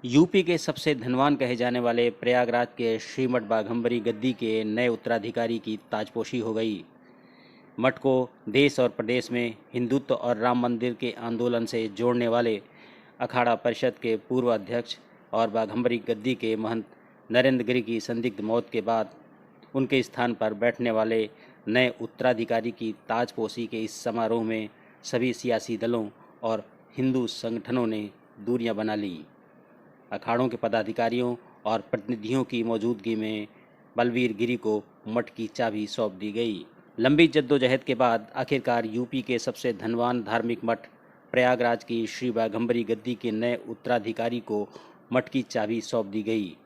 UP के सबसे धनवान कहे जाने वाले प्रयागराज के श्रीमठ बाघंबरी गद्दी के नए उत्तराधिकारी की ताजपोशी हो गई। मठ को देश और प्रदेश में हिंदुत्व और राम मंदिर के आंदोलन से जोड़ने वाले अखाड़ा परिषद के पूर्व अध्यक्ष और बाघंबरी गद्दी के महंत नरेंद्र गिरि की संदिग्ध मौत के बाद उनके स्थान पर बैठने वाले नए उत्तराधिकारी की ताजपोशी के इस समारोह में सभी सियासी दलों और हिंदू संगठनों ने दूरियां बना ली। अखाड़ों के पदाधिकारियों और प्रतिनिधियों की मौजूदगी में बलवीर गिरि को मठ की चाबी सौंप दी गई। लंबी जद्दोजहद के बाद आखिरकार यूपी के सबसे धनवान धार्मिक मठ प्रयागराज की श्री बाघंबरी गद्दी के नए उत्तराधिकारी को मठ की चाबी सौंप दी गई।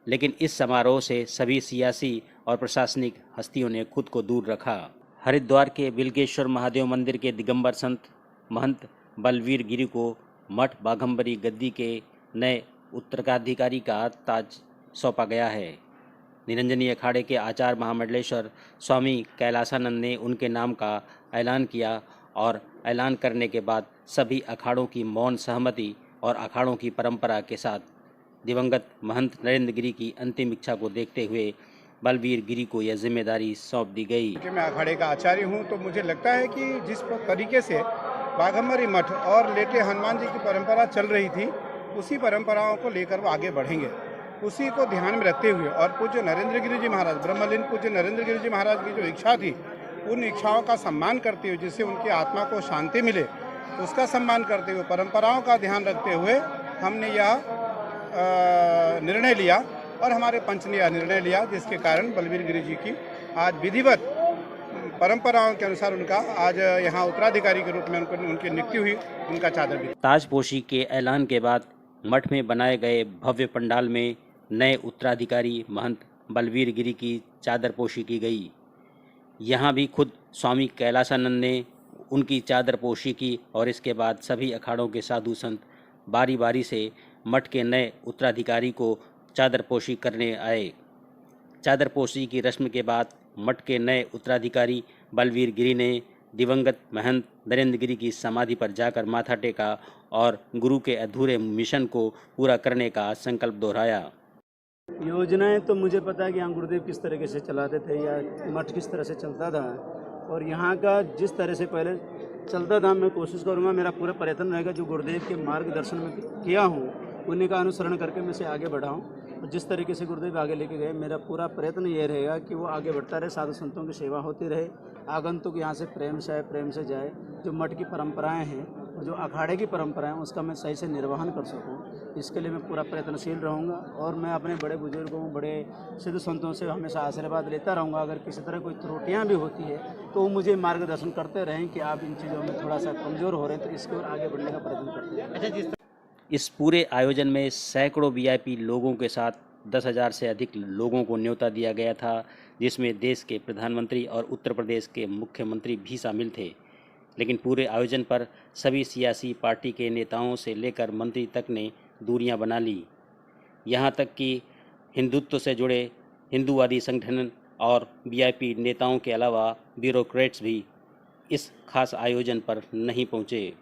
लेकिन इस समारोह से सभी सियासी और प्रशासनिक हस्तियों ने खुद को दूर रखा। हरिद्वार के बिल्केश्वर महादेव मंदिर के दिगंबर संत महंत बलवीर गिरि को मठ बाघंबरी गद्दी के नए उत्तराधिकारी का ताज सौंपा गया है। निरंजनी अखाड़े के आचार्य महामंडलेश्वर स्वामी कैलासानंद ने उनके नाम का ऐलान किया और ऐलान करने के बाद सभी अखाड़ों की मौन सहमति और अखाड़ों की परंपरा के साथ दिवंगत महंत नरेंद्र गिरि की अंतिम इच्छा को देखते हुए बलवीर गिरि को यह जिम्मेदारी सौंप दी गई। मैं अखाड़े का आचार्य हूं, तो मुझे लगता है कि जिस तरीके से बाघंबरी मठ और लेटे हनुमान जी की परंपरा चल रही थी, उसी परंपराओं को लेकर वो आगे बढ़ेंगे। उसी को ध्यान में रखते हुए और पूज्य नरेंद्र गिरि जी महाराज, ब्रह्मलीन पूज्य नरेंद्र गिरि जी महाराज की जो इच्छा थी, उन इच्छाओं का सम्मान करते हुए, जिससे उनकी आत्मा को शांति मिले, उसका सम्मान करते हुए, परंपराओं का ध्यान रखते हुए हमने यह निर्णय लिया और हमारे पंच ने यह निर्णय लिया, जिसके कारण बलवीर गिरि जी की आज विधिवत परंपराओं के अनुसार उनका आज यहाँ उत्तराधिकारी के रूप में उनकी नियुक्ति हुई, उनका चादर भी। ताजपोशी के ऐलान के बाद मठ में बनाए गए भव्य पंडाल में नए उत्तराधिकारी महंत बलवीर गिरि की चादरपोशी की गई। यहाँ भी खुद स्वामी कैलासानंद ने उनकी चादरपोशी की और इसके बाद सभी अखाड़ों के साधु संत बारी बारी से मठ के नए उत्तराधिकारी को चादरपोशी करने आए। चादरपोशी की रस्म के बाद मठ के नए उत्तराधिकारी बलवीर गिरि ने दिवंगत महंत नरेंद्र गिरि की समाधि पर जाकर माथा टेका और गुरु के अधूरे मिशन को पूरा करने का संकल्प दोहराया। योजनाएं तो मुझे पता है कि यहाँ गुरुदेव किस तरीके से चलाते थे या मठ किस तरह से चलता था, और यहाँ का जिस तरह से पहले चलता था मैं कोशिश करूँगा, मेरा पूरा प्रयत्न रहेगा जो गुरुदेव के मार्गदर्शन में किया हूँ उन्हीं का अनुसरण करके मैं से आगे बढ़ाऊँ। और जिस तरीके से गुरुदेव आगे लेके गए, मेरा पूरा प्रयत्न ये रहेगा कि वो आगे बढ़ता रहे, साधु संतों की सेवा होती रहे, आगंतुक यहाँ से प्रेम से आए, प्रेम से जाए। जो मठ की परंपराएं हैं और जो अखाड़े की परंपराएं, उसका मैं सही से निर्वहन कर सकूं, इसके लिए मैं पूरा प्रयत्नशील रहूँगा। और मैं अपने बड़े बुजुर्गों, बड़े सिद्ध संतों से हमेशा आशीर्वाद लेता रहूँगा। अगर किसी तरह कोई त्रुटियाँ भी होती है तो वो मुझे मार्गदर्शन करते रहें कि आप इन चीज़ों में थोड़ा सा कमज़ोर हो रहे हैं, तो इसकी ओर आगे बढ़ने का प्रयत्न करते हैं। अच्छा, इस पूरे आयोजन में सैकड़ों वीआईपी लोगों के साथ 10,000 से अधिक लोगों को न्योता दिया गया था, जिसमें देश के प्रधानमंत्री और उत्तर प्रदेश के मुख्यमंत्री भी शामिल थे। लेकिन पूरे आयोजन पर सभी सियासी पार्टी के नेताओं से लेकर मंत्री तक ने दूरियां बना ली। यहां तक कि हिंदुत्व से जुड़े हिंदूवादी संगठन और वीआईपी नेताओं के अलावा ब्यूरोक्रेट्स भी इस खास आयोजन पर नहीं पहुंचे।